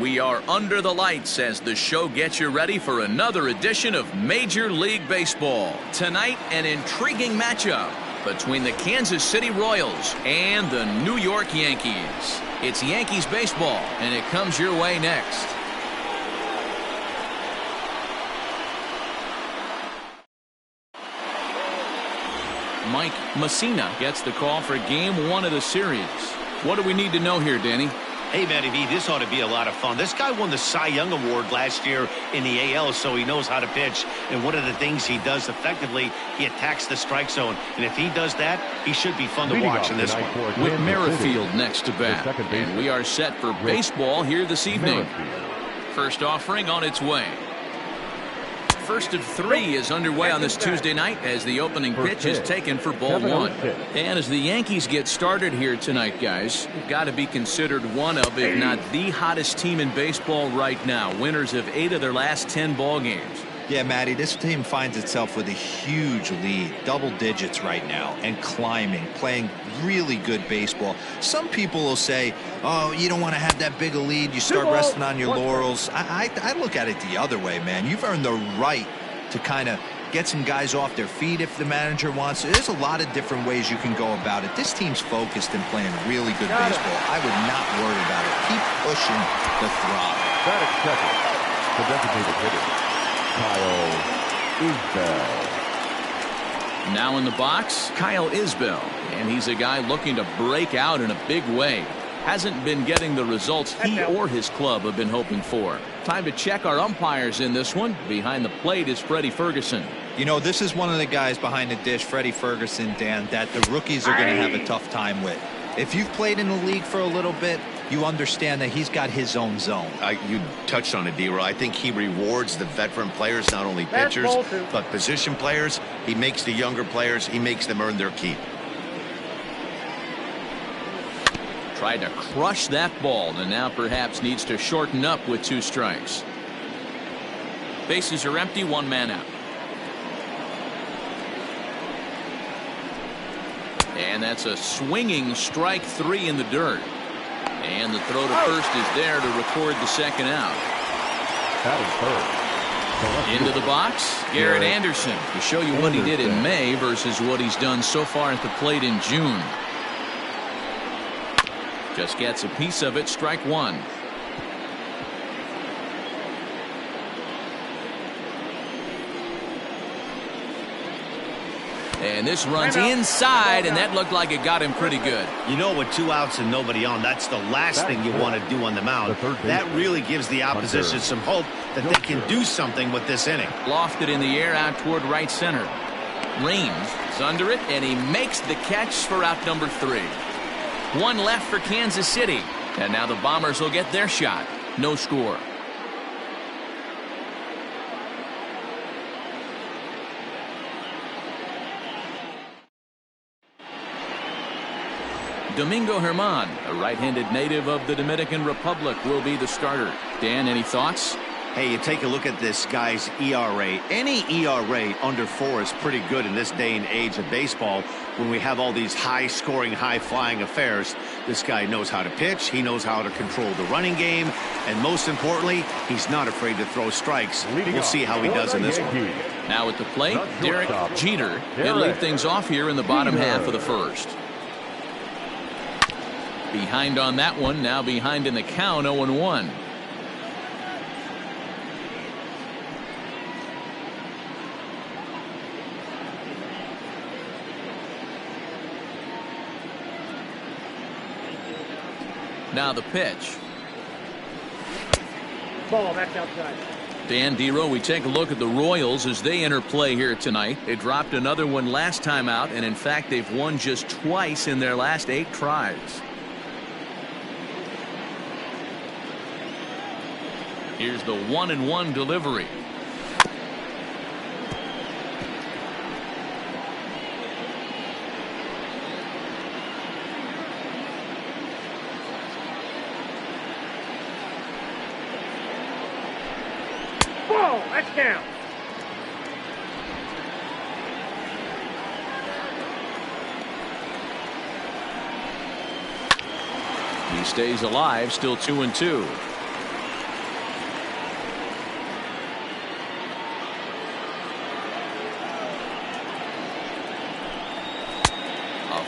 We are under the lights as the show gets you ready for another edition of Major League Baseball. Tonight, an intriguing matchup between the Kansas City Royals and the New York Yankees. It's Yankees baseball, and it comes your way next. Mike Messina gets the call for Game 1 of the series. What do we need to know here, Danny? Hey, Mlb, this ought to be a lot of fun. This guy won the Cy Young Award last year in the AL, so he knows how to pitch. And one of the things he does effectively, he attacks the strike zone. And if he does that, he should be fun to watch in this one. With Merrifield next to bat. And we are set for baseball here this evening. First offering on its way. First of 3 is underway on this Tuesday night as the opening pitch is taken for ball 1. And as the Yankees get started here tonight, guys, got to be considered one of, if not the hottest team in baseball right now. Winners of 8 of their last 10 ball games. Yeah, Matty, this team finds itself with a huge lead, double digits right now, and climbing, playing really good baseball. Some people will say, oh, you don't want to have that big a lead, you start resting on your laurels. I look at it the other way, man. You've earned the right to kind of get some guys off their feet if the manager wants to. There's a lot of different ways you can go about it. This team's focused and playing really good baseball. I would not worry about it. Keep pushing the throttle. Batting second, the designated hitter, Kyle Isbell. Now in the box, Kyle Isbell, and he's a guy looking to break out in a big way. Hasn't been getting the results he or his club have been hoping for. Time to check our umpires in this one. Behind the plate is Freddie Ferguson. You know, this is one of the guys behind the dish, Freddie Ferguson, Dan, that the rookies are going to have a tough time with. If you've played in the league for a little bit, you understand that he's got his own zone. You touched on it, D-Roy. I think he rewards the veteran players, not only pitchers, but position players. He makes the younger players, he makes them earn their keep. Tried to crush that ball, and now perhaps needs to shorten up with 2 strikes. Bases are empty, 1 man out. And that's a swinging strike 3 in the dirt. And the throw to first is there to record the second out. Into the box, Garrett Anderson to show you what he did in May versus what he's done so far at the plate in June. Just gets a piece of it, strike 1. And this runs inside, and that looked like it got him pretty good. You know, with 2 outs and nobody on, that's the last thing you want to do on the mound. That really gives the opposition some hope that they can do something with this inning. Lofted in the air out toward right center. Raines is under it, and he makes the catch for out number 3. 1 left for Kansas City, and now the Bombers will get their shot. No score. Domingo Germán, a right-handed native of the Dominican Republic, will be the starter. Dan, any thoughts? Hey, you take a look at this guy's ERA. Any ERA under 4 is pretty good in this day and age of baseball when we have all these high-scoring, high-flying affairs. This guy knows how to pitch. He knows how to control the running game. And most importantly, he's not afraid to throw strikes. We'll see how he does in this one. Now at the plate, Derek Jeter. He'll lead things off here in the bottom half of the first. Behind on that one, now behind in the count, 0-1. Now the pitch. Ball, that's outside. Dan, D-Row, we take a look at the Royals as they enter play here tonight. They dropped another one last time out, and in fact they've won just twice in their last 8 tries. Here's the 1-1 delivery. Ball, that's down. He stays alive, still 2-2.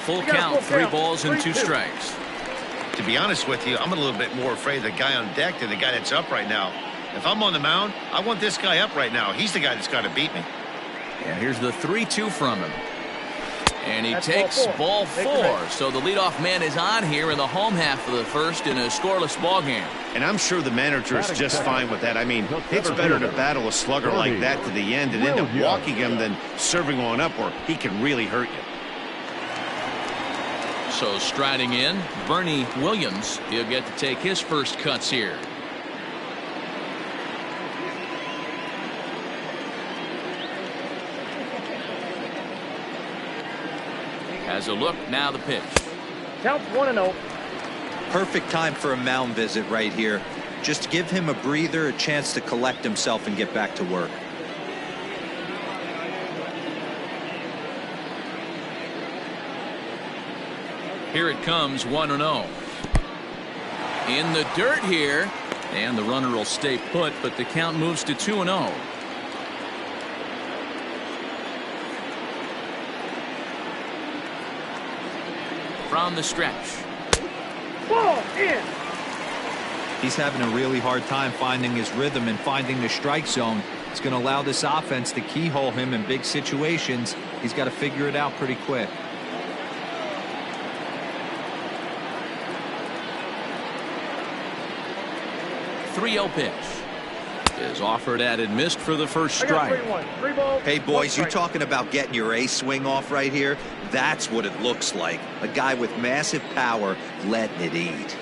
full count, 3 balls and 2 strikes. To be honest with you, I'm a little bit more afraid of the guy on deck than the guy that's up right now. If I'm on the mound, I want this guy up right now. He's the guy that's got to beat me. And here's the 3-2 from him. And he takes ball 4. So the leadoff man is on here in the home half of the first in a scoreless ball game. And I'm sure the manager is just fine with that. I mean, it's better to battle a slugger like that to the end and end up walking him than serving one up where he can really hurt you. So striding in, Bernie Williams. He'll get to take his first cuts here. Has a look, now the pitch. Count 1-0. Perfect time for a mound visit right here. Just give him a breather, a chance to collect himself and get back to work. Here it comes, 1-0. In the dirt here, and the runner will stay put, but the count moves to 2-0. From the stretch. Ball in. He's having a really hard time finding his rhythm and finding the strike zone. It's going to allow this offense to keyhole him in big situations. He's got to figure it out pretty quick. .30 pitch is offered at and missed for the first strike. 3 balls, Hey, 1 boys, you strike. talking about getting your ace swing off right here? That's what it looks like. A guy with massive power letting it eat.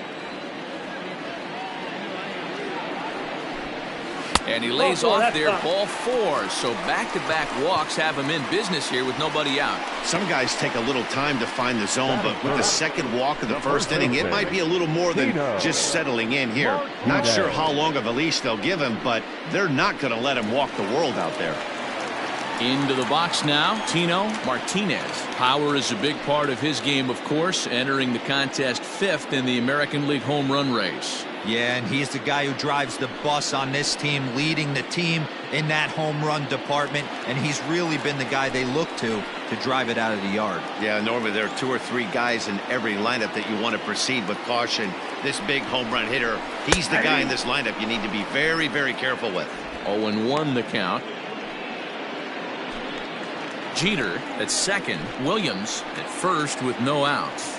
And he lays Ball 4, off that's there, tough. ball 4. So back-to-back walks have him in business here with nobody out. Some guys take a little time to find the zone, but with the second walk of the first inning, it might be a little more than just settling in here. Not sure how long of a leash they'll give him, but they're not going to let him walk the world out there. Into the box now, Tino Martinez. Power is a big part of his game, of course, entering the contest 5th in the American League home run race. Yeah, and he's the guy who drives the bus on this team, leading the team in that home run department, and he's really been the guy they look to drive it out of the yard. Yeah, normally there are 2 or 3 guys in every lineup that you want to proceed with caution. This big home run hitter, he's the guy in this lineup you need to be very, very careful with. 0-1 the count. Jeter at second, Williams at first with no outs.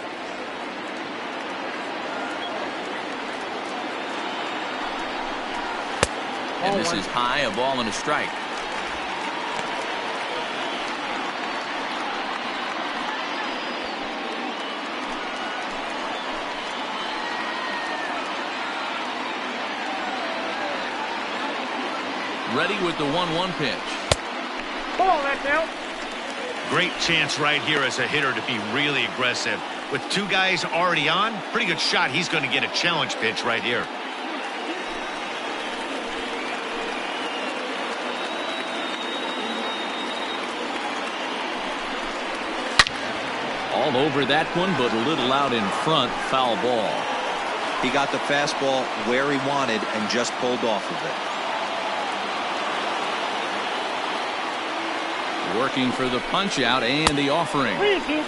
And this is high, a ball and a strike. Ready with the 1-1 pitch. Ball, that's out. Great chance right here as a hitter to be really aggressive. With 2 guys already on, pretty good shot. He's going to get a challenge pitch right here. All over that one, but a little out in front. Foul ball. He got the fastball where he wanted and just pulled off of it. Working for the punch out and the offering. 3-2.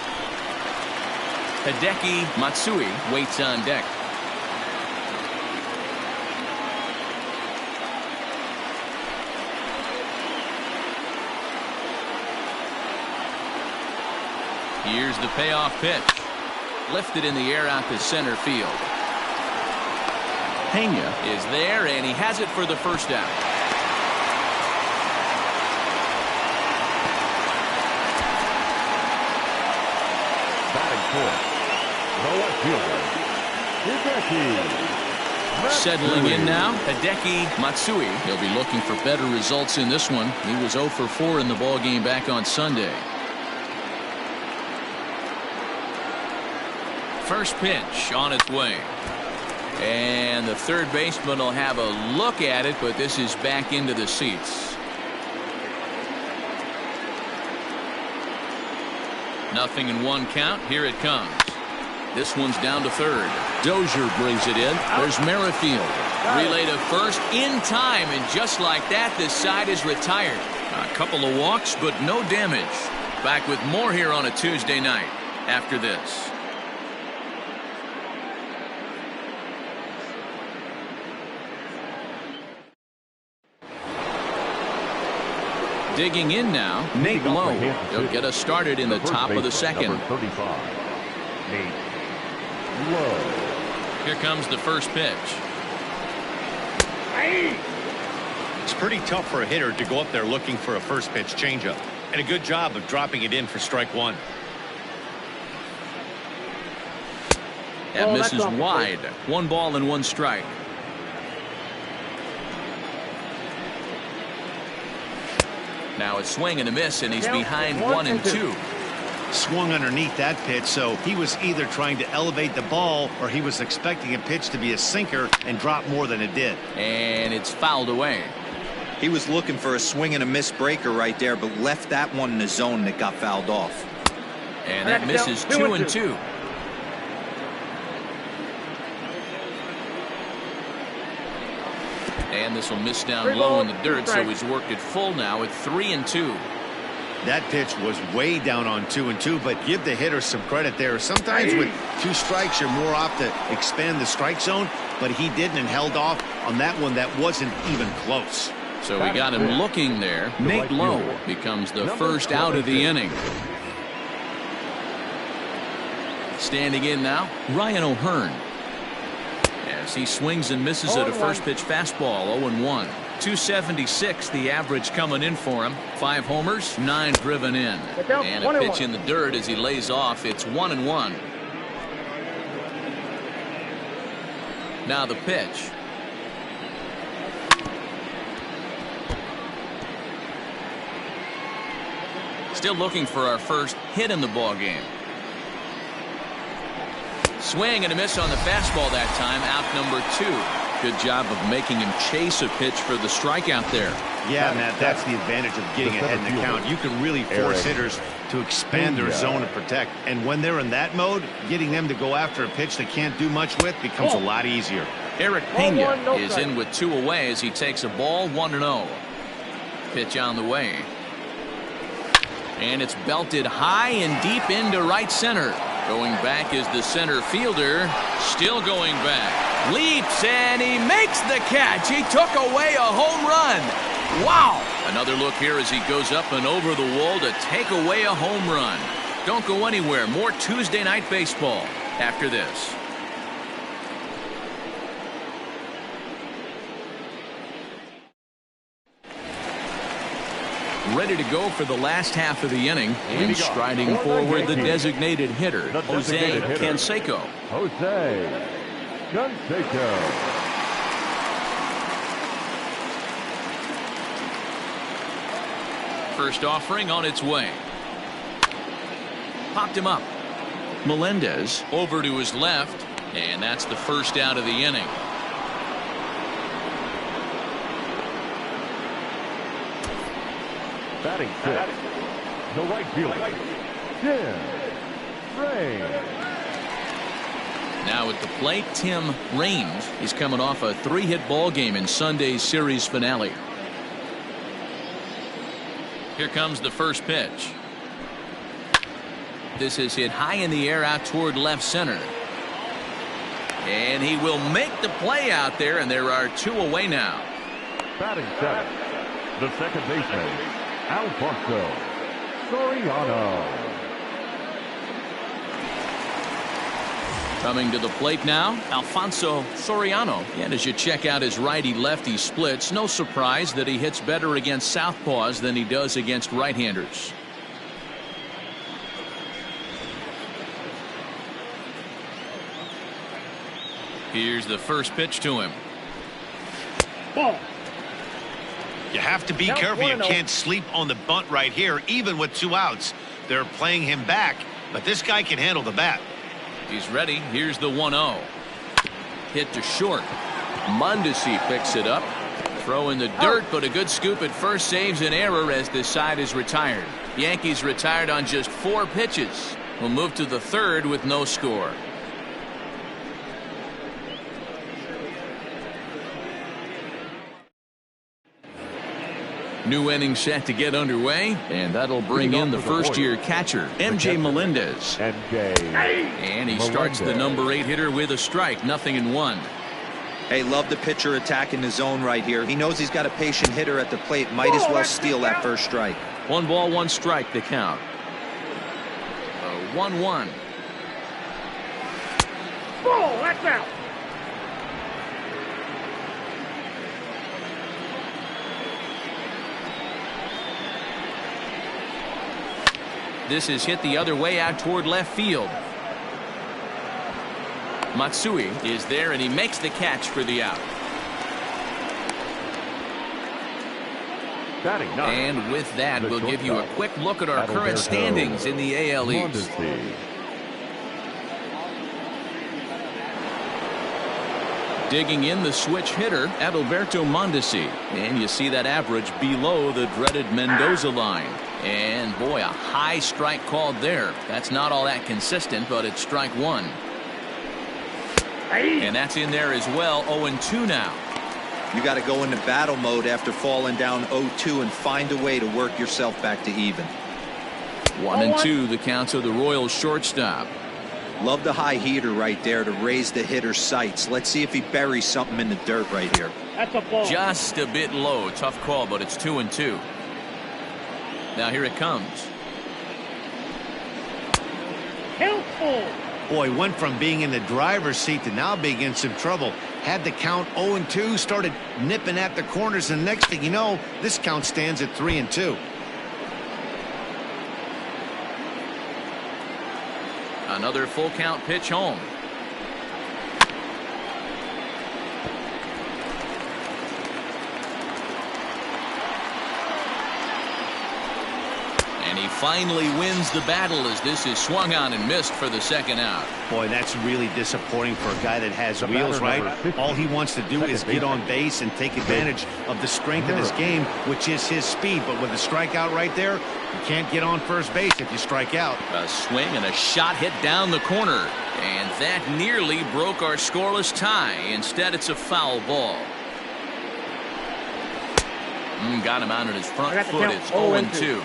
Hideki Matsui waits on deck. Here's the payoff pitch. Lifted in the air out to center field. Pena is there, and he has it for the first out. Batting fourth, the left fielder, Hideki. Settling in now, Hideki Matsui. He'll be looking for better results in this one. He was 0 for 4 in the ballgame back on Sunday. First pitch on its way. And the third baseman will have a look at it, but this is back into the seats. Nothing in 1 count. Here it comes. This one's down to third. Dozier brings it in. There's Merrifield. Relay to first in time, and just like that, this side is retired. A couple of walks, but no damage. Back with more here on a Tuesday night after this. Digging in now, Mlb. He'll get us started in the top of the second. Number 35, Mlb. Here comes the first pitch. It's pretty tough for a hitter to go up there looking for a first pitch changeup. And a good job of dropping it in for strike one. That misses wide. 1 ball and 1 strike. Now it's swing and a miss, and he's behind 1-2. Swung underneath that pitch, so he was either trying to elevate the ball or he was expecting a pitch to be a sinker and drop more than it did. And it's fouled away. He was looking for a swing and a miss breaker right there, but left that one in the zone that got fouled off. And that misses 2-2. And this will miss down low in the dirt, so he's worked it full now at 3-2. That pitch was way down on 2-2, but give the hitter some credit there. Sometimes with 2 strikes, you're more apt to expand the strike zone, but he didn't and held off on that one that wasn't even close. So we got him looking there. Mlb becomes the first out of the inning. Standing in now, Ryan O'Hearn. As he swings and misses at a first pitch fastball, 0-1. 276 the average coming in for him. 5 homers, 9 driven in. And a pitch in the dirt as he lays off. It's 1-1. Now the pitch. Still looking for our first hit in the ball game. Swing and a miss on the fastball that time. Out number 2. Good job of making him chase a pitch for the strikeout there. Yeah, Matt, that's the advantage of getting ahead in the count. You can really force hitters to expand their zone and protect. And when they're in that mode, getting them to go after a pitch they can't do much with becomes a lot easier. Eric Pena is in with 2 away as he takes a ball 1-0. Pitch on the way. And it's belted high and deep into right center. Going back is the center fielder. Still going back. Leaps and he makes the catch. He took away a home run. Wow. Another look here as he goes up and over the wall to take away a home run. Don't go anywhere. More Tuesday night baseball after this. Ready to go for the last half of the inning. And striding forward, the designated hitter, Jose Canseco. Jose Canseco. First offering on its way. Popped him up. Melendez over to his left, and that's the first out of the inning. Batting 6, the right fielder, Tim Raines. Now at the plate, Tim Raines. He's coming off a 3-hit ball game in Sunday's series finale. Here comes the first pitch. This is hit high in the air out toward left center. And he will make the play out there, and there are 2 away now. Batting 7, the second baseman, Alfonso Soriano. Coming to the plate now, Alfonso Soriano. And as you check out his righty-lefty splits, no surprise that he hits better against southpaws than he does against right-handers. Here's the first pitch to him. Ball. You have to be careful. You can't sleep on the bunt right here, even with 2 outs. They're playing him back, but this guy can handle the bat. He's ready. Here's the 1-0. Hit to short. Mondesi picks it up. Throw in the dirt, but a good scoop at first saves an error as this side is retired. Yankees retired on just 4 pitches. We'll move to the third with no score. New inning set to get underway, and that'll bring in the first-year catcher, MJ Melendez. And he starts the number 8 hitter with a strike, 0-1. Hey, love the pitcher attacking the zone right here. He knows he's got a patient hitter at the plate. Might as well steal that first strike. 1 ball, 1 strike, the count. 1-1. Ball, that's out. This is hit the other way out toward left field. Matsui is there, and he makes the catch for the out. And with that, we'll give you a quick look at our current standings in the AL East. Digging in the switch hitter, Adalberto Mondesi. And you see that average below the dreaded Mendoza line. And boy, a high strike called there. That's not all that consistent, but it's strike 1. And that's in there as well. 0-2 now. You got to go into battle mode after falling down 0-2 and find a way to work yourself back to even. 1-2 the count of the Royals shortstop. Love the high heater right there to raise the hitter's sights. Let's see if he buries something in the dirt right here. That's a ball. Just a bit low. Tough call, but it's 2-2. Now here it comes. Helpful. Boy, went from being in the driver's seat to now being in some trouble. Had the count 0-2, started nipping at the corners, and next thing you know, this count stands at 3-2. Another full count pitch home. And he finally wins the battle as this is swung on and missed for the second out. Boy, that's really disappointing for a guy that has wheels, right? All he wants to do is get on base and take advantage of the strength of his game, which is his speed. But with a strikeout right there, you can't get on first base if you strike out. A swing and a shot hit down the corner. And that nearly broke our scoreless tie. Instead, it's a foul ball. Got him out on his front foot. It's 0-2.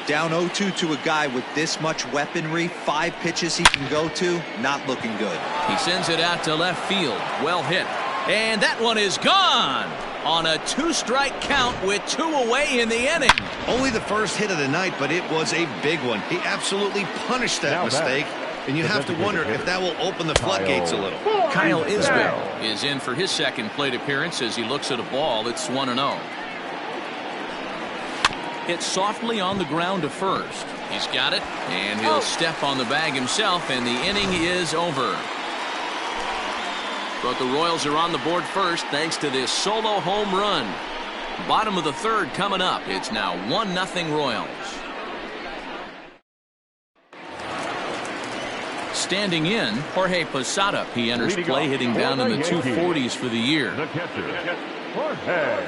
Down 0-2 to a guy with this much weaponry, 5 pitches he can go to, not looking good. He sends it out to left field. Well hit. And that one is gone on a 2-strike count with 2 away in the inning. Only the first hit of the night, but it was a big one. He absolutely punished that mistake. And you have to wonder if that will open the floodgates a little. Kyle Isbell is in for his second plate appearance as he looks at a ball. It's 1-0. Hit softly on the ground to first. He's got it, and he'll step on the bag himself, and the inning is over. But the Royals are on the board first thanks to this solo home run. Bottom of the third coming up. It's now 1-0 Royals. Standing in, Jorge Posada. He enters play hitting down in the 240s for the year. The catcher, Jorge.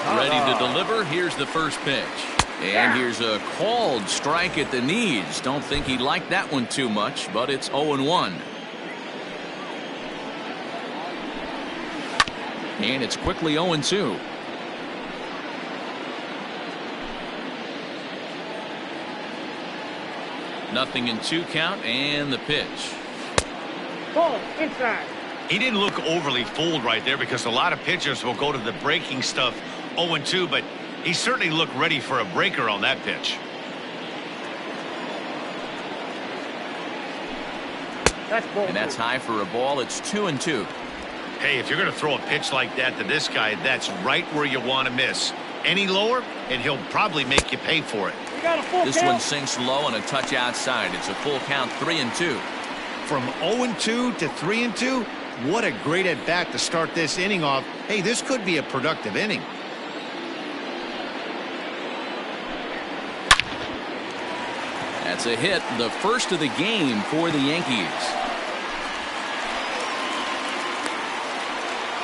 Ready to deliver. Here's the first pitch. And here's a called strike at the knees. Don't think he liked that one too much, but it's 0-1. And it's quickly 0-2. Nothing in 2 count, and the pitch. Ball, inside. He didn't look overly fooled right there because a lot of pitchers will go to the breaking stuff 0-2, but he certainly looked ready for a breaker on that pitch. And that's high for a ball. It's 2-2. Hey, if you're going to throw a pitch like that to this guy, that's right where you want to miss. Any lower, and he'll probably make you pay for it. This one sinks low and a touch outside. It's a full count, 3-2. From 0-2 to 3-2, what a great at-bat to start this inning off. Hey, this could be a productive inning. That's a hit, the first of the game for the Yankees.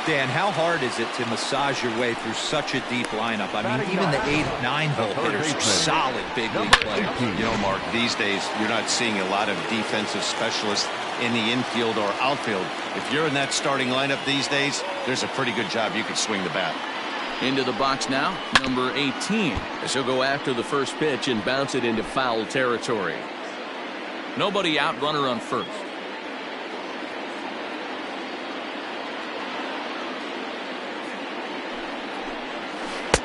Dan, how hard is it to massage your way through such a deep lineup? I mean, even the 8-9 hole hitters are solid big league players. You know, Mark, these days you're not seeing a lot of defensive specialists in the infield or outfield. If you're in that starting lineup these days, there's a pretty good job you could swing the bat. Into the box now, number 18. As he'll go after the first pitch and bounce it into foul territory. Nobody out, runner on first.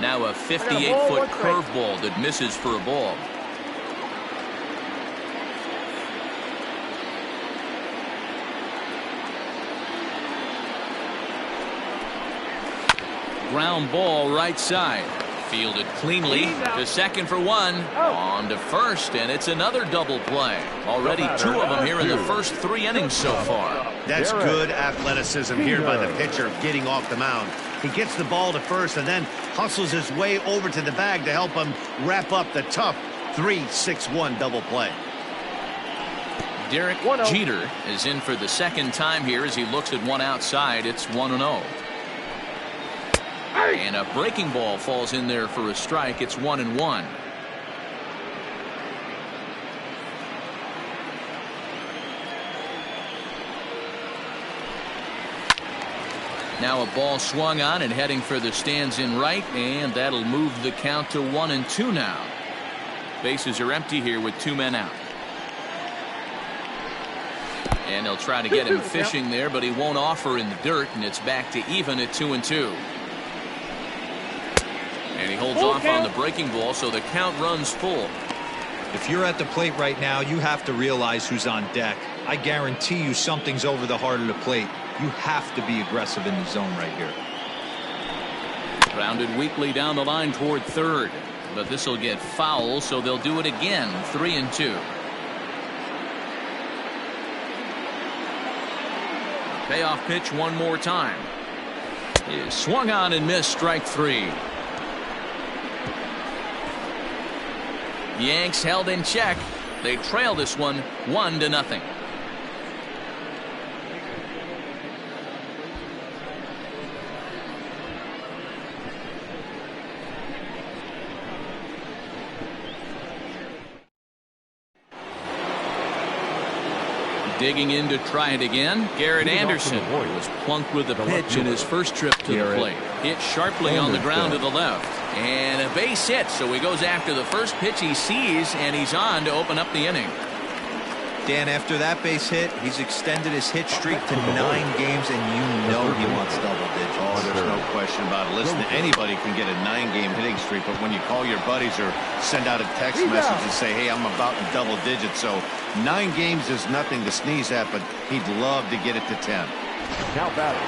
Now a 58-foot curveball that misses for a ball. Ground ball right side. Fielded cleanly to second for one. On to first, and it's another double play. Already 2 of them here in the first 3 innings so far. That's good athleticism here by the pitcher getting off the mound. He gets the ball to first and then hustles his way over to the bag to help him wrap up the tough 3-6-1 double play. Derek Jeter is in for the second time here as he looks at one outside. It's 1-0. And a breaking ball falls in there for a strike. It's 1-1. Now a ball swung on and heading for the stands in right, and that'll move the count to 1-2 now. Bases are empty here with 2 men out. And they'll try to get him fishing there, but he won't offer in the dirt, and it's back to even at 2-2. And he holds off on the breaking ball, so the count runs full. If you're at the plate right now, you have to realize who's on deck. I guarantee you something's over the heart of the plate. You have to be aggressive in the zone right here. Grounded weakly down the line toward third, but this will get foul, so they'll do it again. 3-2. Payoff pitch one more time. Is swung on and missed. Strike 3. Yanks held in check. They trail this one 1-0. Digging in to try it again. Garrett Anderson was plunked with a pitch in his first trip to the plate. Hit sharply on the ground to the left. And a base hit, so he goes after the first pitch he sees, and he's on to open up the inning. Dan, after that base hit, he's extended his hit streak to 9 games, and you know he wants double digits. Oh, there's no question about it. Listen, anybody can get a 9-game hitting streak, but when you call your buddies or send out a text message and say, hey, I'm about in double digits, so 9 games is nothing to sneeze at, but he'd love to get it to 10. Now batting.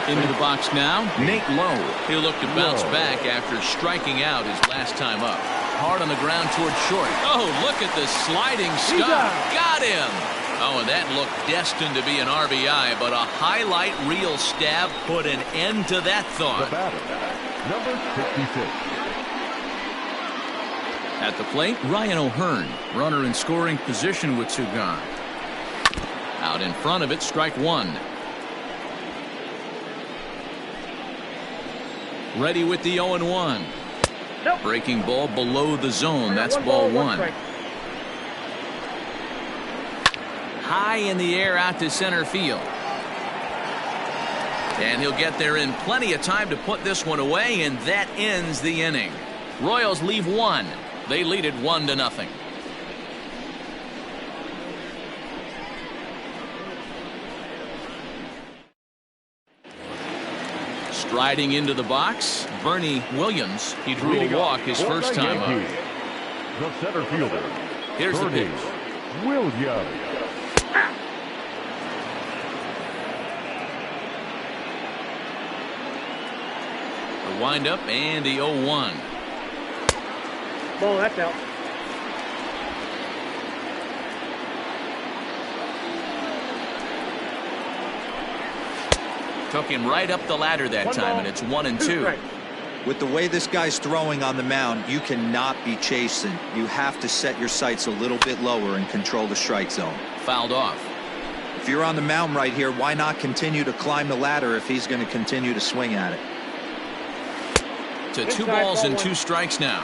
Into the box now, Nate Lowe. He'll look to bounce back after striking out his last time up. Hard on the ground toward short. Oh, look at the sliding stop. Got him. Oh, and that looked destined to be an RBI, but a highlight reel stab put an end to that thought. The batter, number 66. At the plate, Ryan O'Hearn, runner in scoring position with 2 gone. Out in front of it, strike 1. Ready with the 0-1. Nope. Breaking ball below the zone. That's ball 1. High in the air out to center field. And he'll get there in plenty of time to put this one away, and that ends the inning. Royals leave 1. They lead it 1-0. Striding into the box, Bernie Williams. He drew a walk his first time up. The center fielder. Here's the pitch. Williams. The windup and the 0-1. Ball, that's out. Took him right up the ladder that time, and it's 1-2. With the way this guy's throwing on the mound, you cannot be chasing. You have to set your sights a little bit lower and control the strike zone. Fouled off. If you're on the mound right here, why not continue to climb the ladder if he's going to continue to swing at it? To 2 balls and 2 strikes now.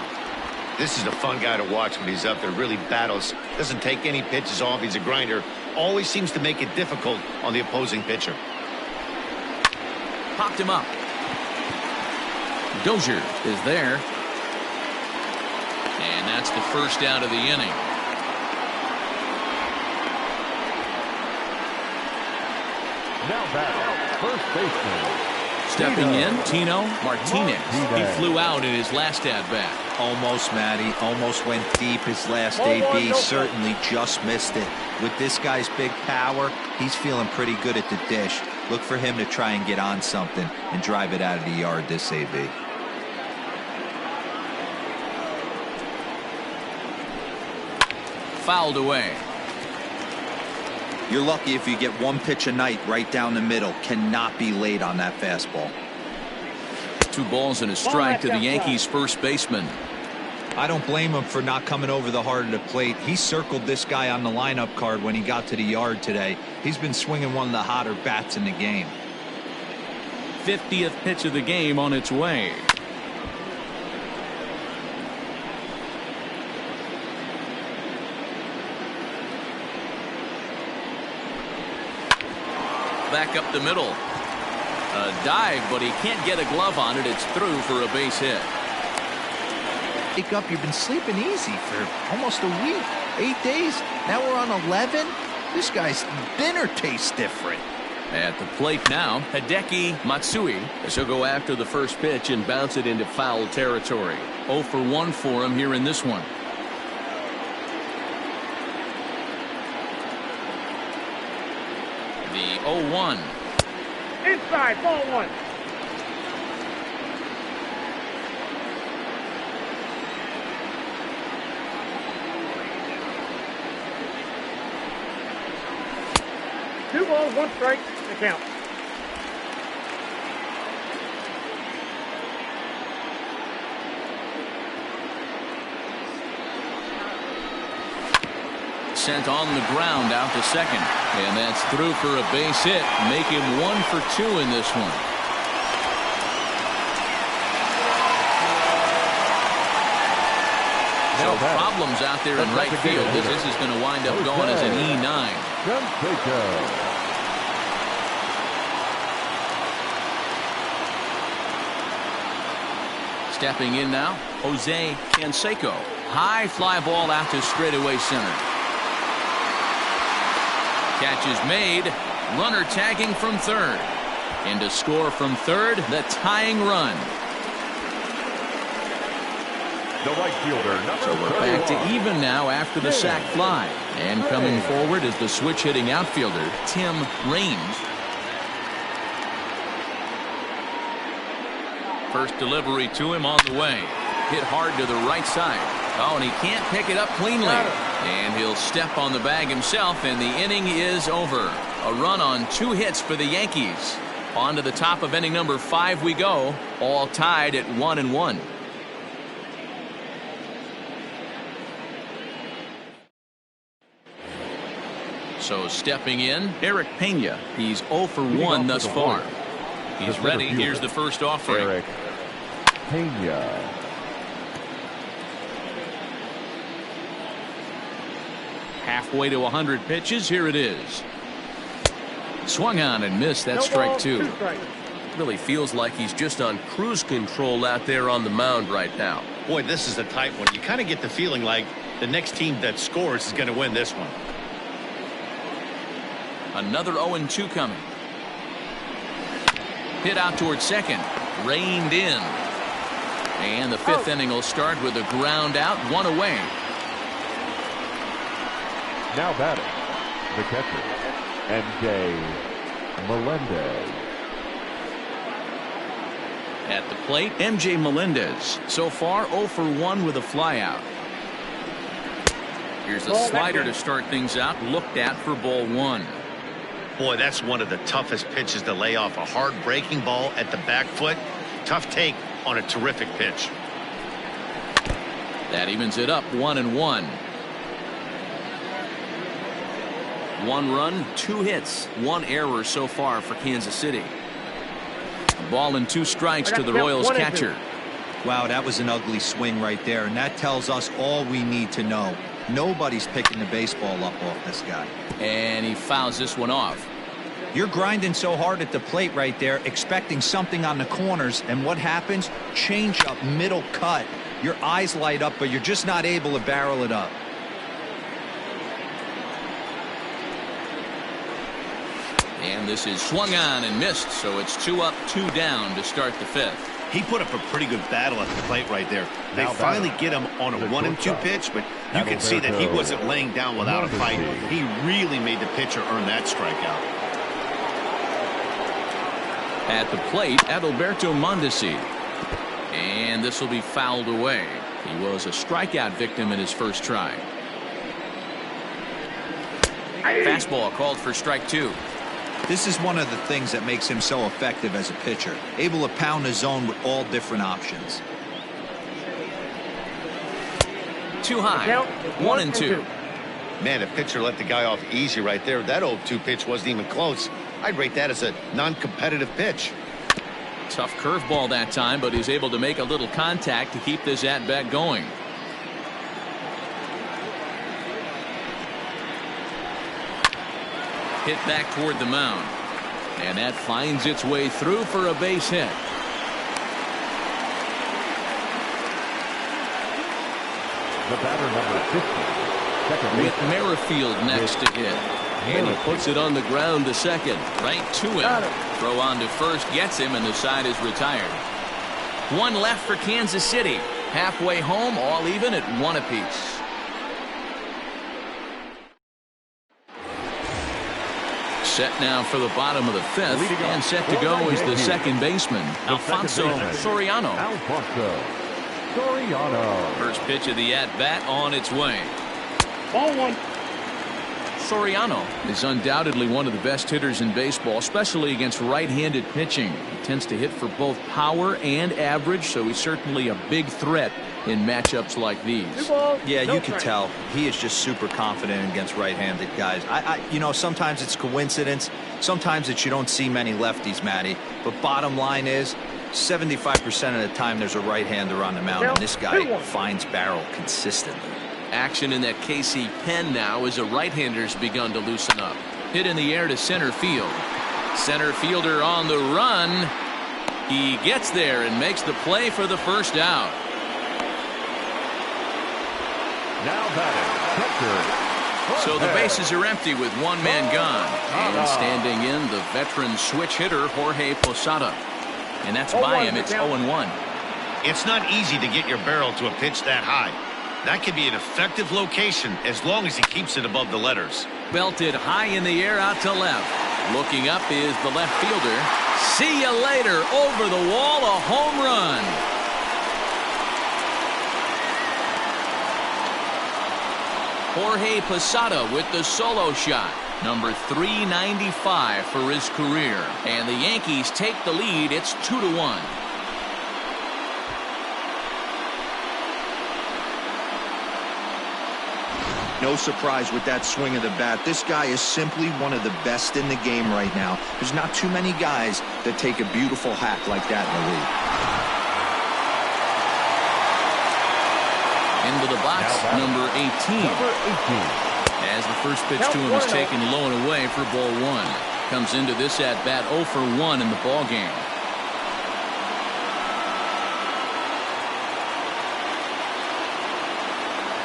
This is a fun guy to watch when he's up there. Really battles. Doesn't take any pitches off. He's a grinder. Always seems to make it difficult on the opposing pitcher. Popped him up. Dozier is there. And that's the first out of the inning. Now back, first baseman. Stepping in, Tino Martinez. He flew out in his last at-bat. Almost, Matty. Almost went deep his last AB. Certainly just missed it. With this guy's big power, he's feeling pretty good at the dish. Look for him to try and get on something and drive it out of the yard this AB. Fouled away. You're lucky if you get one pitch a night right down the middle. Cannot be late on that fastball. 2 balls and a strike to the Yankees first baseman. I don't blame him for not coming over the heart of the plate. He circled this guy on the lineup card when he got to the yard today. He's been swinging one of the hotter bats in the game. 50th pitch of the game on its way. Back up the middle. A dive, but he can't get a glove on it. It's through for a base hit. Wake up, you've been sleeping easy for almost a week. 8 days. Now we're on 11. This guy's dinner tastes different. At the plate now, Hideki Matsui. He'll go after the first pitch and bounce it into foul territory. 0 for 1 for him here in this one. The 0-1. Inside, ball 1. Two balls, 1 strike, the count. Sent on the ground out to second. And that's through for a base hit. Make him 1 for 2 in this one. So problems out there in right field. This is going to wind up going as an E9. Stepping in now, Jose Canseco. High fly ball out to straightaway center. Catch is made. Runner tagging from third. And to score from third, the tying run. The right fielder, number So we're back to even now after the sac fly. And coming forward is the switch hitting outfielder, Tim Raines. First delivery to him on the way. Hit hard to the right side. Oh, and he can't pick it up cleanly. And he'll step on the bag himself, and the inning is over. A run on 2 hits for the Yankees. On to the top of inning number 5 we go, all tied at 1-1. So stepping in, Eric Pena. He's 0 for 1 thus far. He's ready. Here's the first offering. Eric Pena. Halfway to 100 pitches. Here it is. Swung on and missed. That's No ball, strike 2. 2 strikes. Really feels like he's just on cruise control out there on the mound right now. Boy, this is a tight one. You kind of get the feeling like the next team that scores is going to win this one. Another 0-2 coming. Hit out towards second. Reined in. And the 5th inning will start with a ground out, 1 away. Now batting, the catcher, MJ Melendez. At the plate, MJ Melendez. So far, 0 for 1 with a flyout. Here's a slider to start things out. Looked at for ball 1. Boy, that's one of the toughest pitches to lay off. A hard breaking ball at the back foot. Tough take on a terrific pitch. That evens it up, 1-1. 1 run, 2 hits, 1 error so far for Kansas City. Ball and 2 strikes to the Royals catcher. Wow, that was an ugly swing right there, and that tells us all we need to know. Nobody's picking the baseball up off this guy. And he fouls this one off. You're grinding so hard at the plate right there, expecting something on the corners, and what happens? Change up, middle cut. Your eyes light up, but you're just not able to barrel it up. And this is swung on and missed, so it's 2 up, 2 down to start the 5th. He put up a pretty good battle at the plate right there. They finally get him on a 1-2 pitch, but you can see that he wasn't laying down without a fight. He really made the pitcher earn that strikeout. At the plate, Adalberto Mondesi. And this will be fouled away. He was a strikeout victim in his first try. Fastball called for strike 2. This is one of the things that makes him so effective as a pitcher, able to pound the zone with all different options. Too high. 1-2. Man, if pitcher let the guy off easy right there. That 0-2 pitch wasn't even close. I'd rate that as a non-competitive pitch. Tough curveball that time, but he's able to make a little contact to keep this at-bat going. Hit back toward the mound. And that finds its way through for a base hit. The batter, number 50. Second With Merrifield next to hit. And he puts it on the ground to second. Right to him. Throw on to first gets him, and the side is retired. 1 left for Kansas City. Halfway home, all even at 1 apiece. Set now for the bottom of the 5th, and set to go is the second baseman, Alfonso Soriano. First pitch of the at-bat on its way. Ball 1. Soriano is undoubtedly one of the best hitters in baseball, especially against right-handed pitching. He tends to hit for both power and average, so he's certainly a big threat in matchups like these. Yeah, you can tell he is just super confident against right-handed guys. You know, sometimes it's coincidence, sometimes it's you don't see many lefties, Matty. But bottom line is, 75% of the time there's a right-hander on the mound, and this guy finds barrel consistently. Action in that KC pen now as a right-hander's begun to loosen up. Hit in the air to center field. Center fielder on the run. He gets there and makes the play for the first out. Now batting, so the bases are empty with 1 man gone. And standing in, the veteran switch hitter, Jorge Posada. And that's by him. It's 0-1. It's not easy to get your barrel to a pitch that high. That could be an effective location as long as he keeps it above the letters. Belted high in the air out to left. Looking up is the left fielder. See you later. Over the wall, a home run. Jorge Posada with the solo shot. Number 395 for his career. And the Yankees take the lead. It's 2-1. No surprise with that swing of the bat. This guy is simply one of the best in the game right now. There's not too many guys that take a beautiful hack like that in the league. Into the box, number 18. As the first pitch to him is taken low and away for ball 1. Comes into this at-bat 0 for 1 in the ball game.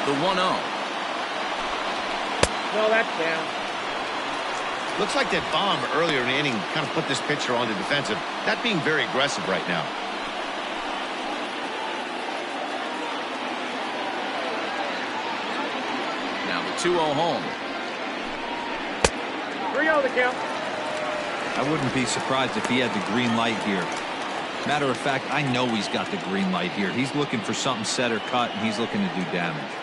The 1-0. No, that's down. Looks like that bomb earlier in the inning kind of put this pitcher on the defensive. That being very aggressive right now. Now the 2-0 home. 3-0 the count. I wouldn't be surprised if he had the green light here. Matter of fact, I know he's got the green light here. He's looking for something set or cut, and he's looking to do damage.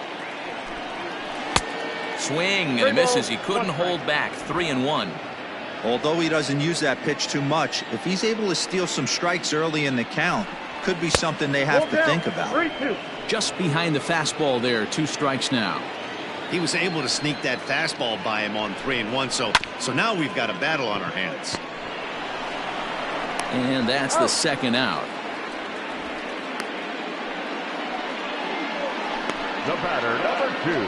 Swing, and it misses. He couldn't hold back. 3-1. Although he doesn't use that pitch too much, if he's able to steal some strikes early in the count, could be something they have to think about. 3-2. Just behind the fastball there. 2 strikes now. He was able to sneak that fastball by him on 3-1, so now we've got a battle on our hands. And that's the second out. The batter, number 2,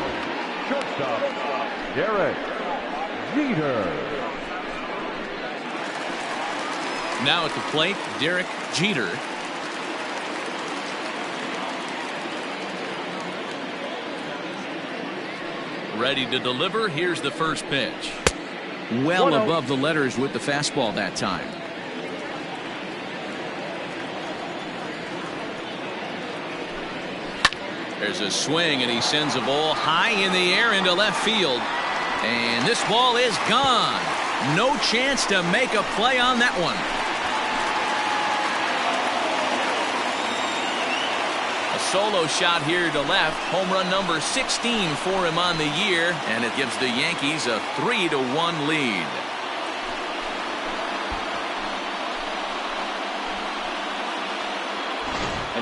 shortstop, Derek Jeter. Now at the plate, Derek Jeter. Ready to deliver. Here's the first pitch. Well above the letters with the fastball that time. There's a swing, and he sends a ball high in the air into left field. And this ball is gone. No chance to make a play on that one. A solo shot here to left. Home run number 16 for him on the year, and it gives the Yankees a 3-1 lead.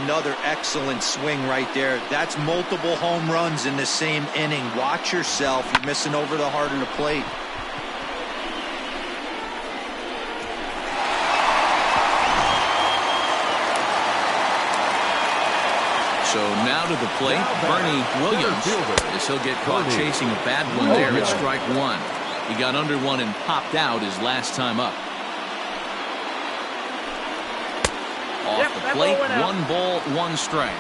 Another excellent swing right there. That's multiple home runs in the same inning. Watch yourself. You're missing over the heart of the plate. So now to the plate, Bernie Williams, as he'll get caught chasing a bad one there at strike one. He got under one and popped out his last time up. Off the plate, 1 ball, 1 strike.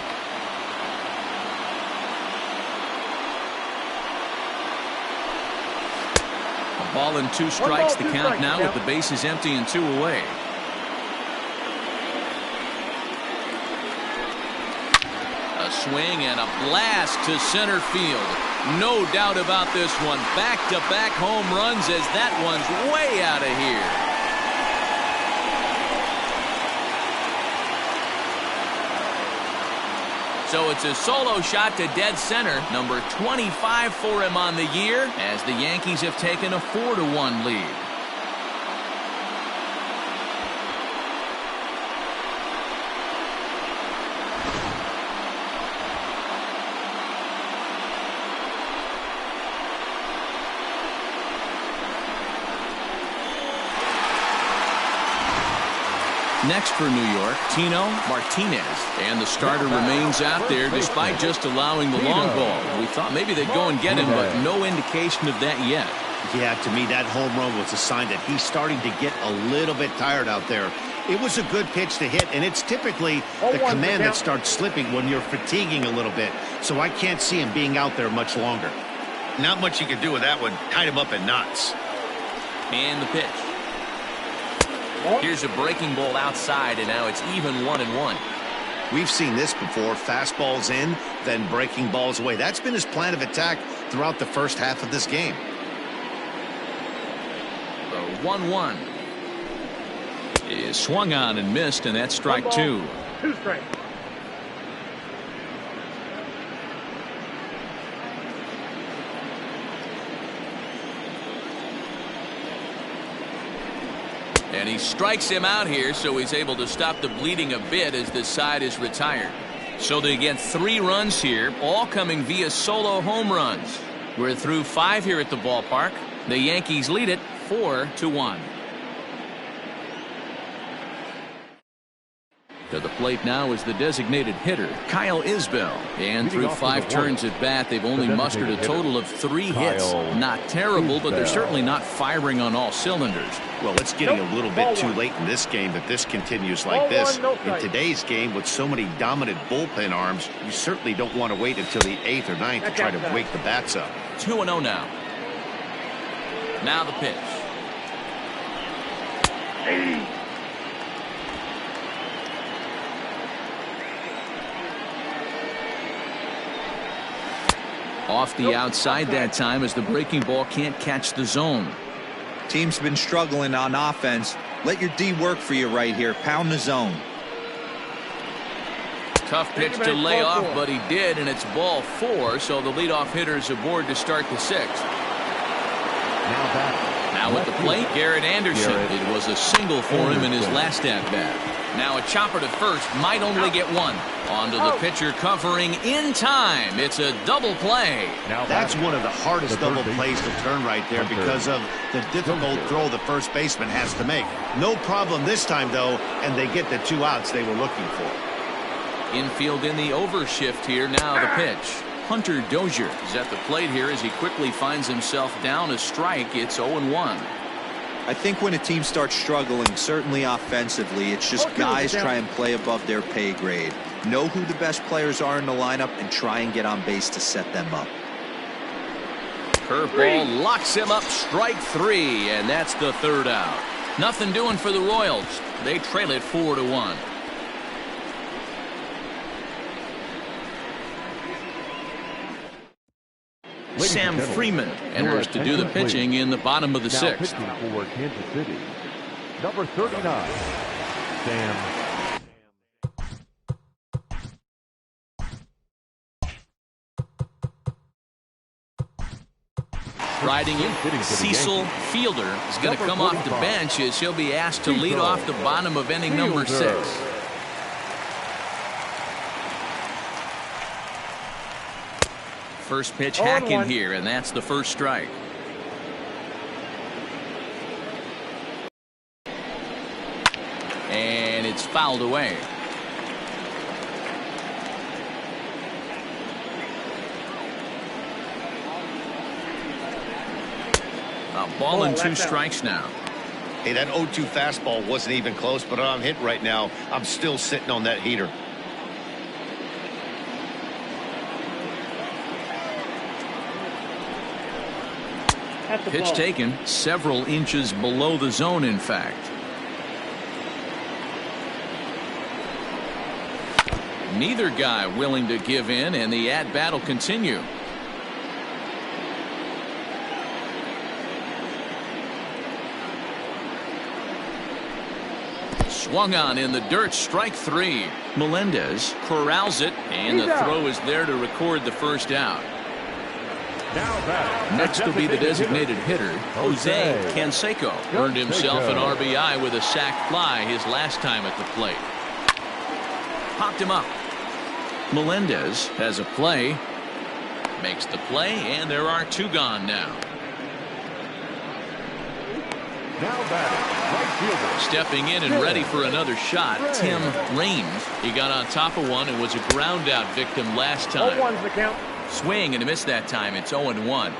A ball and 2 strikes, the count now with the bases empty and 2 away. A swing and a blast to center field. No doubt about this one. Back-to-back home runs as that one's way out of here. So it's a solo shot to dead center, number 25 for him on the year, as the Yankees have taken a 4-1 lead. Next for New York, Tino Martinez. And the starter remains out there despite just allowing the long ball. We thought maybe they'd go and get him, but no indication of that yet. Yeah, to me, that home run was a sign that he's starting to get a little bit tired out there. It was a good pitch to hit, and it's typically the command that starts slipping when you're fatiguing a little bit. So I can't see him being out there much longer. Not much you can do with that one. Tied him up in knots. And the pitch. Here's a breaking ball outside, and now it's even 1-1. We've seen this before. Fastballs in, then breaking balls away. That's been his plan of attack throughout the first half of this game. The 1-1 is swung on and missed, and that's strike 2. 2 strikes. And he strikes him out here, so he's able to stop the bleeding a bit as this side is retired. So they get 3 runs here, all coming via solo home runs. We're through 5 here at the ballpark. The Yankees lead it 4-1. To the plate now is the designated hitter, Kyle Isbell. And through 5 turns at bat, they've only mustered a total of 3 hits. Not terrible, but they're certainly not firing on all cylinders. Well, it's getting a little bit too late in this game if this continues like this. In today's game, with so many dominant bullpen arms, you certainly don't want to wait until the 8th or 9th to try to wake the bats up. 2-0 now. Now the pitch. Off the outside that time as the breaking ball can't catch the zone. Team's been struggling on offense. Let your D work for you right here. Pound the zone. Tough pitch to lay off, but he did, and it's ball 4, so the leadoff hitter's aboard to start the 6th. Now at the plate, Garrett Anderson. It was a single for him in his last at-bat. Now a chopper to first, might only get 1. Onto the pitcher covering in time. It's a double play. That's one of the hardest double plays to turn right there because of the difficult throw the first baseman has to make. No problem this time, though, and they get the 2 outs they were looking for. Infield in the overshift here. Now the pitch. Hunter Dozier is at the plate here as he quickly finds himself down a strike. It's 0-1. I think when a team starts struggling, certainly offensively, it's just guys try and play above their pay grade. Know who the best players are in the lineup and try and get on base to set them up. Curveball locks him up, strike 3, and that's the 3rd out. Nothing doing for the Royals. They trail it 4-1. Sam Freeman enters to do the pitching in the bottom of the 6th. Pitching for Kansas City, number 39, Sam. Riding in, Cecil Fielder is going to come off the bench as he'll be asked to lead off the bottom of inning number 6. First pitch hacking here, and that's the first strike. And it's fouled away. A ball and 2 strikes now. Hey, that 0-2 fastball wasn't even close, but I'm hit right now. I'm still sitting on that heater. Pitch taken several inches below the zone, in fact. Neither guy willing to give in, and the at-bat will continue. Swung on in the dirt, strike 3. Melendez corrals it, and the throw is there to record the first out. Next will be the designated hitter, Jose Canseco. Earned himself an RBI with a sac fly his last time at the plate. Popped him up. Melendez has a play. Makes the play, and there are 2 gone now. Stepping in and ready for another shot, Tim Raines. He got on top of one and was a ground out victim last time. 0-1's the count. Swing and a miss that time. It's 0-1.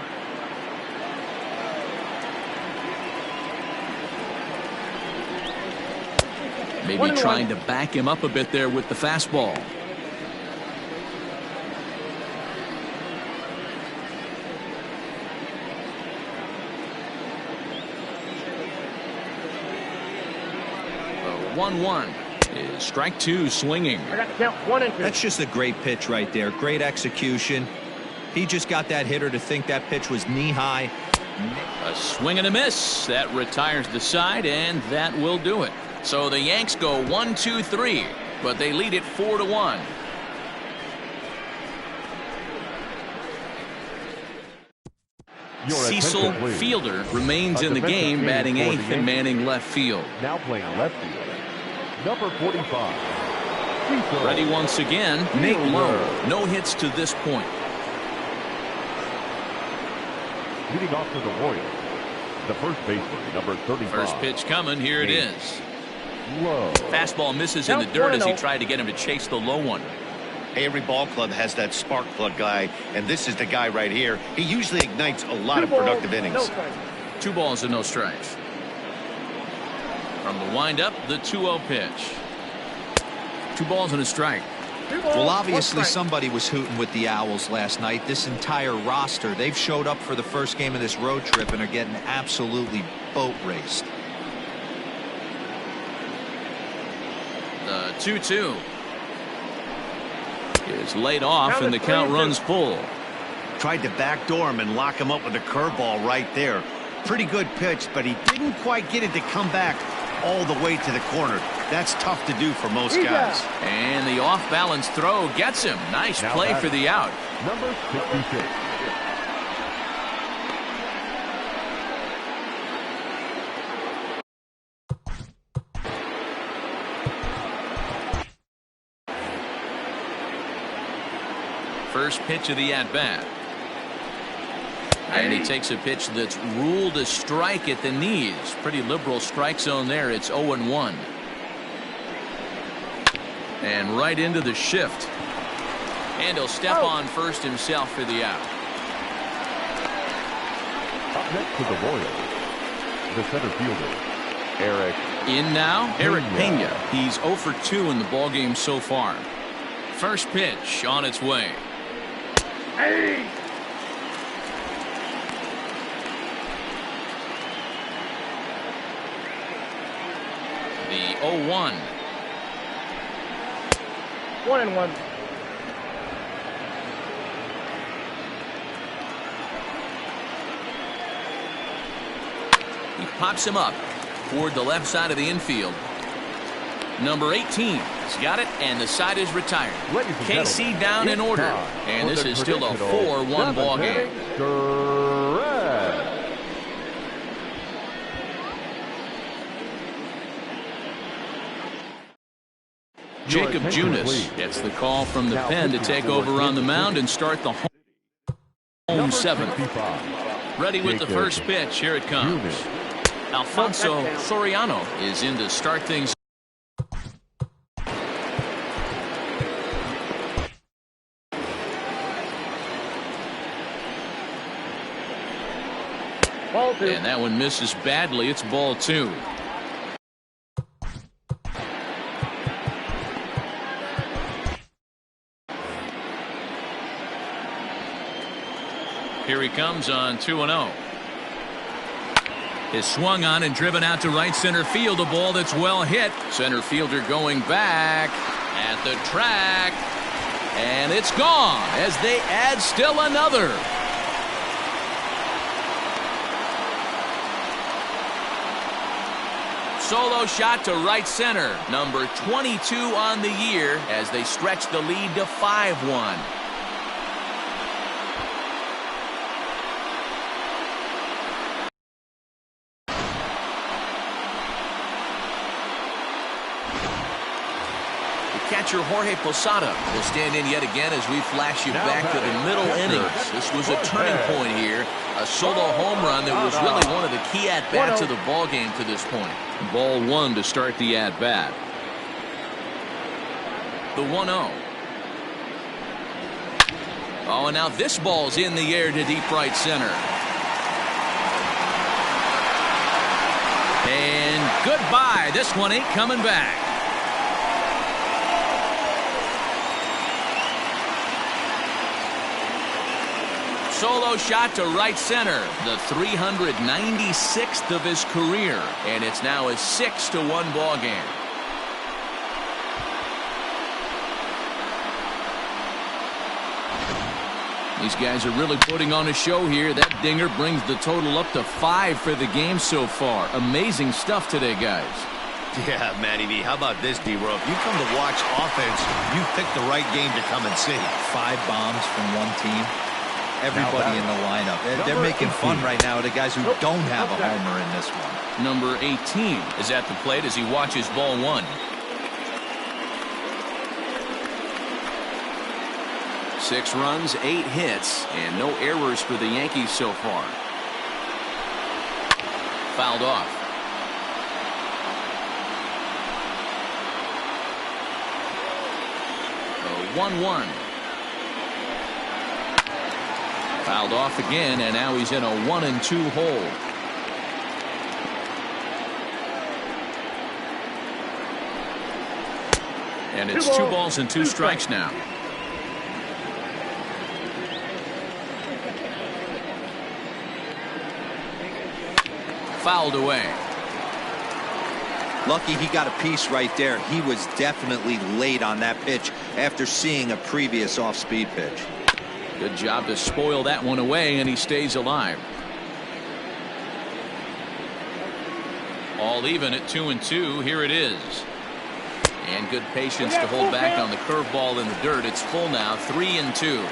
Maybe trying to back him up a bit there with the fastball. The 1-1 is strike 2 swinging. I got to count 1 and 2. That's just a great pitch right there. Great execution. He just got that hitter to think that pitch was knee high. A swing and a miss. That retires the side, and that will do it. So the Yanks go 1-2-3, but they lead it 4-1. Cecil Fielder remains in the game, batting 8th and manning left field. Now playing left field, number 45. Ready once again, Nate Lowe. No hits to this point. Leading off to the Royals, the first baseman, number 35. First pitch coming. Here it is. Low. Fastball misses in the dirt as he tried to get him to chase the low one. Hey, every ball club has that spark plug guy, and this is the guy right here. He usually ignites a lot of productive innings. 2 balls and no strikes. From the windup, the 2-0 pitch. 2 balls and a strike. Well, obviously somebody was hooting with the Owls last night. This entire roster, they've showed up for the first game of this road trip and are getting absolutely boat raced. The 2-2 is laid off, and the count runs full. Tried to backdoor him and lock him up with a curveball right there. Pretty good pitch, but he didn't quite get it to come back all the way to the corner. That's tough to do for most guys. And the off-balance throw gets him. Nice play for the out. Number 66. First pitch of the at-bat. And he takes a pitch that's ruled a strike at the knees. Pretty liberal strike zone there. It's 0-1. And right into the shift. And he'll step on first himself for the out. Up next to the Royals, the center fielder, Eric. In now, Eric Pena. He's 0 for 2 in the ballgame so far. First pitch on its way. Hey! The 0-1. 1-1. He pops him up toward the left side of the infield. Number 18 has got it, and the side is retired. KC down in order, and this is still a 4-1 ball game. Jacob Junis gets the call from the pen to take over on the mound and start the home seventh. Ready with the first pitch. Here it comes. Alfonso Soriano is in to start things. Ball 2. And that one misses badly. It's ball 2. Here he comes on 2-0. Is swung on and driven out to right center field. A ball that's well hit. Center fielder going back at the track. And it's gone as they add still another. Solo shot to right center. Number 22 on the year as they stretch the lead to 5-1. Catcher Jorge Posada will stand in yet again as we flash you back to the middle innings. This was a turning point here. A solo home run that was really one of the key at-bats of the ball game to this point. Ball 1 to start the at-bat. The 1-0. Oh, and now this ball's in the air to deep right center. And goodbye. This one ain't coming back. Solo shot to right center. The 396th of his career. And it's now a 6-1 ball game. These guys are really putting on a show here. That dinger brings the total up to 5 for the game so far. Amazing stuff today, guys. Yeah, Matty V. How about this, D-Row? If you come to watch offense, you picked the right game to come and see. 5 bombs from one team. Everybody in the lineup. They're making fun right now of the guys who don't have a homer in this one. Number 18 is at the plate as he watches ball 1. Six runs, 8 hits, and no errors for the Yankees so far. Fouled off. The 1-1. Fouled off again, and now he's in a 1-2 hole. And it's 2 balls and 2 strikes now. Fouled away. Lucky he got a piece right there. He was definitely late on that pitch after seeing a previous off-speed pitch. Good job to spoil that one away, and he stays alive. All even at 2-2. Here it is. And good patience to hold back on the curveball in the dirt. It's full now, 3-2.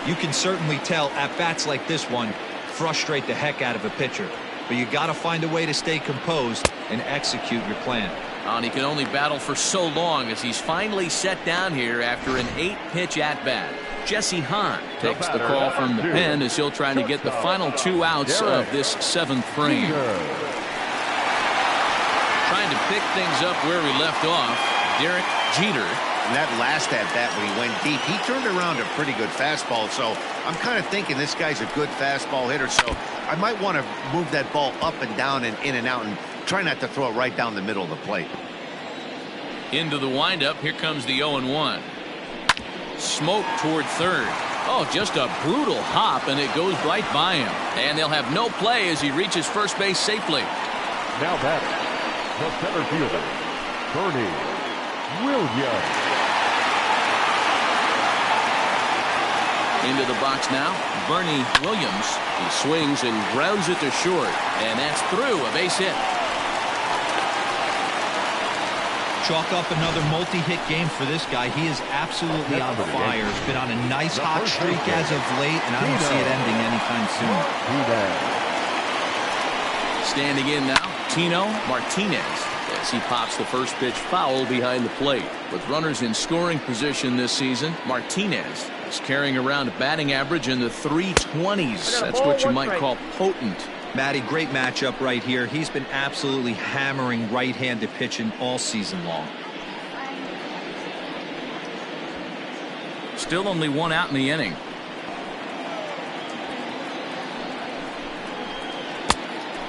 You can certainly tell at bats like this one frustrate the heck out of a pitcher. But you got to find a way to stay composed and execute your plan. And he can only battle for so long as he's finally set down here after an 8-pitch at-bat. Jesse Hahn takes the call from the pen as he'll try to get the final 2 outs of this 7th frame. Trying to pick things up where we left off. Derek Jeter And that last at-bat when he went deep, he turned around a pretty good fastball. So I'm kind of thinking this guy's a good fastball hitter. So I might want to move that ball up and down and in and out and try not to throw it right down the middle of the plate. Into the windup. Here comes the 0-1. Smoke toward third. Oh, just a brutal hop, and it goes right by him. And they'll have no play as he reaches first base safely. Now batting, the center fielder, Bernie Williams. Into the box now, Bernie Williams. He swings and grounds it to short, and that's through, a base hit. Chalk up another multi-hit game for this guy. He is absolutely on fire. He's been on a nice hot streak as of late, and I don't see it ending anytime soon. Standing in now, Tino Martinez, as he pops the first pitch foul behind the plate. With runners in scoring position this season, Martinez is carrying around a batting average in the 320s. That's what you might call potent. Matty, great matchup right here. He's been absolutely hammering right-handed pitching all season long. Still only one out in the inning.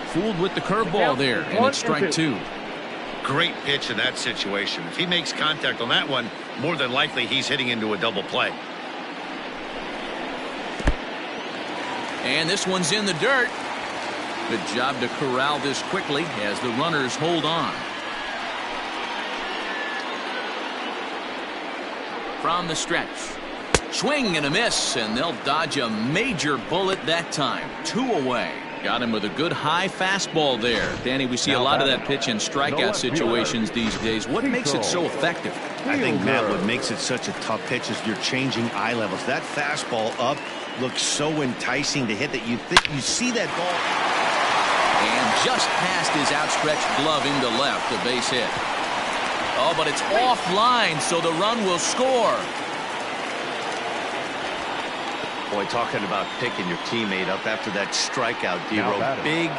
Fooled with the curveball there, and it's strike two. Great pitch in that situation. If he makes contact on that one, more than likely he's hitting into a double play. And this one's in the dirt. Good job to corral this quickly as the runners hold on. From the stretch. Swing and a miss, and they'll dodge a major bullet that time. 2 away. Got him with a good high fastball there. Danny, we see a lot of that pitch in strikeout situations these days. What makes it so effective? I think, Matt, what makes it such a tough pitch is you're changing eye levels. That fastball up looks so enticing to hit that you think you see that ball. And just past his outstretched glove into left, a base hit. Oh, but it's offline, so the run will score. Boy, talking about picking your teammate up after that strikeout, D-Row. Big,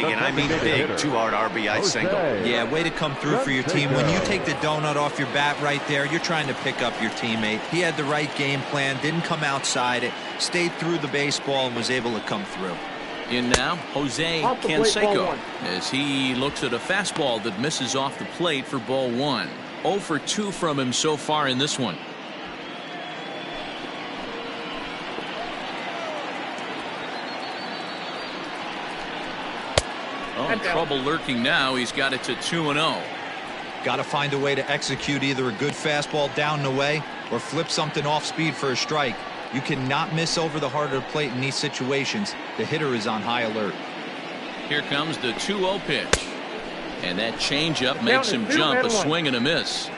and I mean big, 2-hard RBI single. Yeah, way to come through for your team. When you take the donut off your bat right there, you're trying to pick up your teammate. He had the right game plan, didn't come outside it, stayed through the baseball, and was able to come through. In now, Jose Canseco, as he looks at a fastball that misses off the plate for ball 1. 0 for 2 from him so far in this one. Oh, trouble lurking now. He's got it to 2-0. Got to find a way to execute either a good fastball down and away or flip something off speed for a strike. You cannot miss over the heart of the plate in these situations. The hitter is on high alert. Here comes the 2-0 pitch. And that changeup makes him jump, a swing and a miss.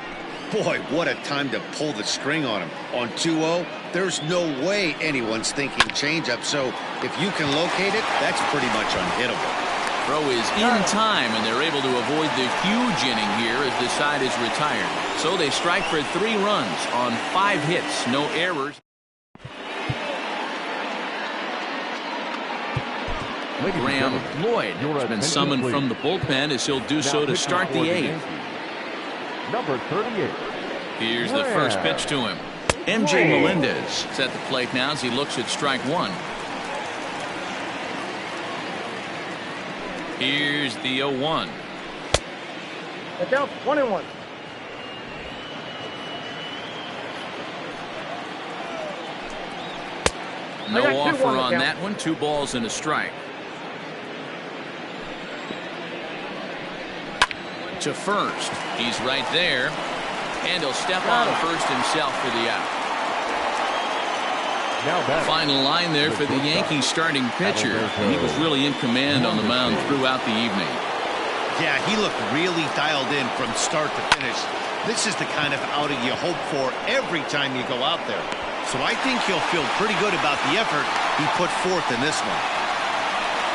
Boy, what a time to pull the string on him. On 2-0, there's no way anyone's thinking changeup. So if you can locate it, that's pretty much unhittable. Throw is in time, and they're able to avoid the huge inning here as the side is retired. So they strike for 3 runs on 5 hits, no errors. Graham Lloyd has been summoned from the bullpen as he'll do so to start the 8th. Number 38. Here's the first pitch to him. MJ Melendez is at the plate now as he looks at strike 1. Here's the 0-1. It's out 1-1. No offer on that one. 2 balls and a strike. To first. He's right there. And he'll step on first himself for the out. Final line there for the Yankees starting pitcher. And he was really in command on the mound throughout the evening. Yeah, he looked really dialed in from start to finish. This is the kind of outing you hope for every time you go out there. So I think he'll feel pretty good about the effort he put forth in this one.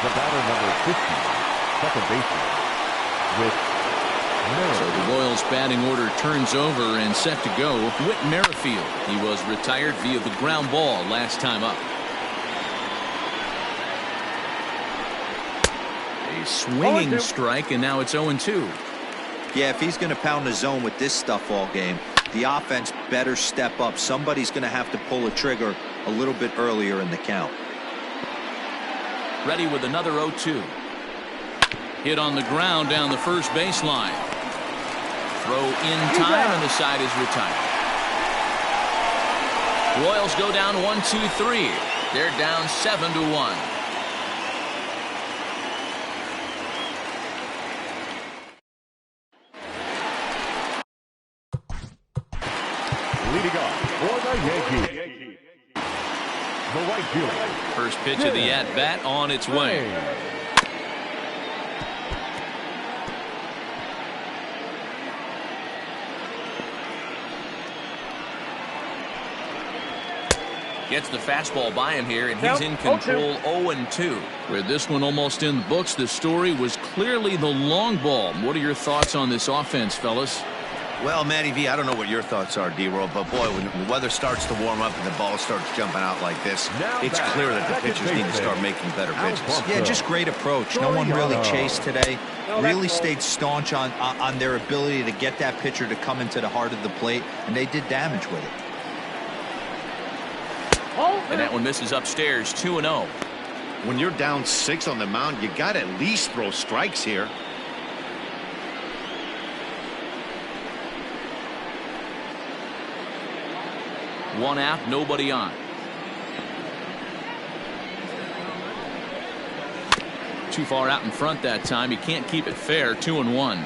The batter number 50, second baseman, with So the Royals batting order turns over and set to go. Whit Merrifield. He was retired via the ground ball last time up. A swinging strike, and now it's 0-2. Yeah, if he's going to pound the zone with this stuff all game, the offense better step up. Somebody's going to have to pull a trigger a little bit earlier in the count. Ready with another 0-2. Hit on the ground down the first baseline. Throw in time, and the side is retired. Royals go down 1-2-3. They're down 7-1. Leading off for the Yankees, the right fielder. First pitch of the at-bat on its way. Gets the fastball by him here, and he's in control 0-2. With this one almost in the books, the story was clearly the long ball. What are your thoughts on this offense, fellas? Well, Matty V, I don't know what your thoughts are, D-Roll, but boy, when the weather starts to warm up and the ball starts jumping out like this, it's clear that the pitchers need to start making better pitches. Yeah, just great approach. No one really chased today. Really stayed staunch on their ability to get that pitcher to come into the heart of the plate, and they did damage with it. And that one misses upstairs, 2-0. When you're down 6 on the mound, you got to at least throw strikes here. One out, nobody on. Too far out in front that time. He can't keep it fair. 2-1.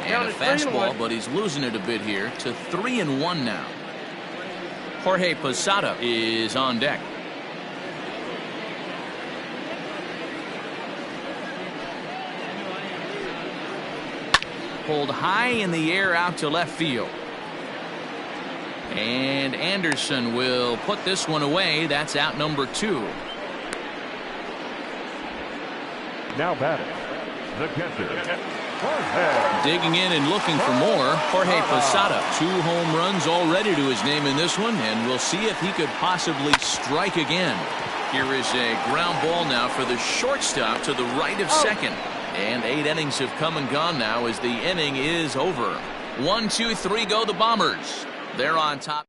And a fastball, but he's losing it a bit here to 3-1 now. Jorge Posada is on deck. Pulled high in the air out to left field. And Anderson will put this one away. That's out number 2. Now batting, the catcher, Jorge. Digging in and looking for more, Jorge Posada. 2 home runs already to his name in this one, and we'll see if he could possibly strike again. Here is a ground ball now for the shortstop to the right of second. And 8 innings have come and gone now as the inning is over. 1, 2, 3 go the Bombers. They're on top.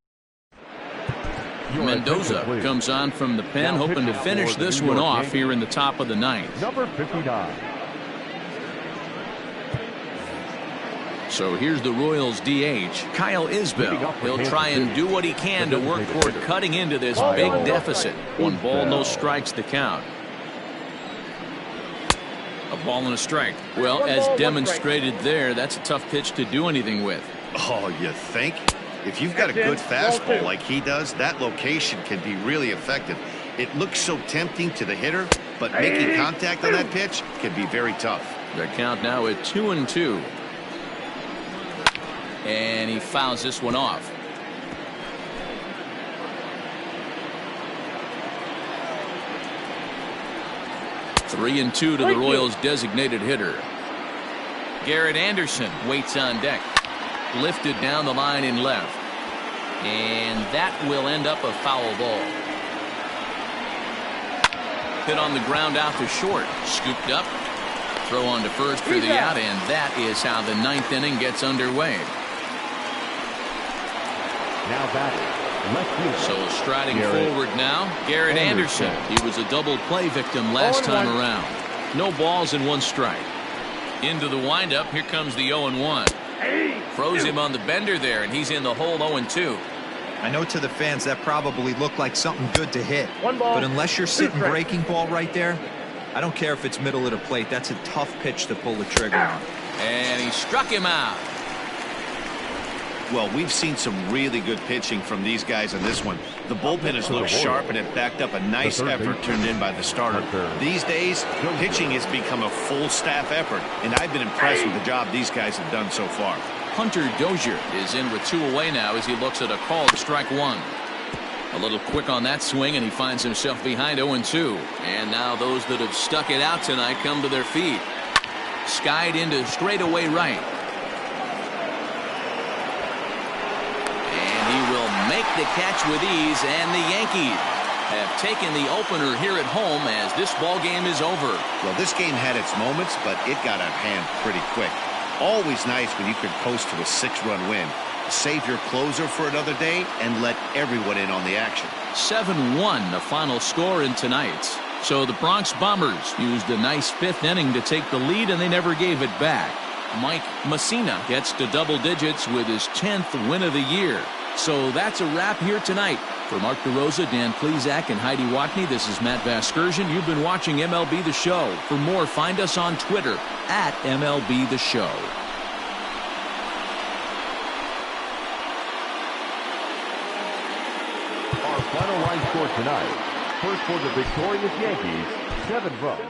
Mendoza comes on from the pen, hoping to finish this one off here in the top of the 9th. Number 59. So here's the Royals DH, Kyle Isbell. He'll try and do what he can to work toward cutting into this big deficit. 1 ball, no strikes to count. A ball and a strike. Well, as demonstrated there, that's a tough pitch to do anything with. Oh, you think? If you've got a good fastball like he does, that location can be really effective. It looks so tempting to the hitter, but making contact on that pitch can be very tough. The count now at 2-2. And he fouls this one off. 3-2 to the Royals' designated hitter. Garrett Anderson waits on deck. Lifted down the line in left. And that will end up a foul ball. Hit on the ground out to short. Scooped up. Throw on to first for the out, and that is how the 9th inning gets underway. Now batting, left field. So striding forward now, Garrett Anderson. He was a double play victim last time around. No balls and 1 strike. Into the windup. Here comes the 0-1. Froze him on the bender there, and he's in the hole 0-2. I know to the fans that probably looked like something good to hit. 1 ball, but unless you're 2 sitting strikes. breaking ball right there, I don't care if it's middle of the plate. That's a tough pitch to pull the trigger on. And he struck him out. Well, we've seen some really good pitching from these guys in this one. The bullpen has looked sharp, and it backed up a nice effort turned in by the starter. These days, pitching has become a full staff effort, and I've been impressed with the job these guys have done so far. Hunter Dozier is in with 2 away now as he looks at a called strike 1. A little quick on that swing, and he finds himself behind 0-2. And now those that have stuck it out tonight come to their feet. Skied into straightaway right. And he will make the catch with ease, and the Yankees have taken the opener here at home as this ball game is over. Well, this game had its moments, but it got out of hand pretty quick. Always nice when you can coast to a 6-run win. Save your closer for another day and let everyone in on the action. 7-1 the final score in tonight's. So the Bronx Bombers used a nice 5th inning to take the lead, and they never gave it back. Mike Messina gets to double digits with his 10th win of the year. So that's a wrap here tonight. For Mark DeRosa, Dan Plesac, and Heidi Watney, this is Matt Vasgersian. You've been watching MLB The Show. For more, find us on Twitter at MLB The Show. Our final line score tonight. First for the victorious Yankees, 7 runs.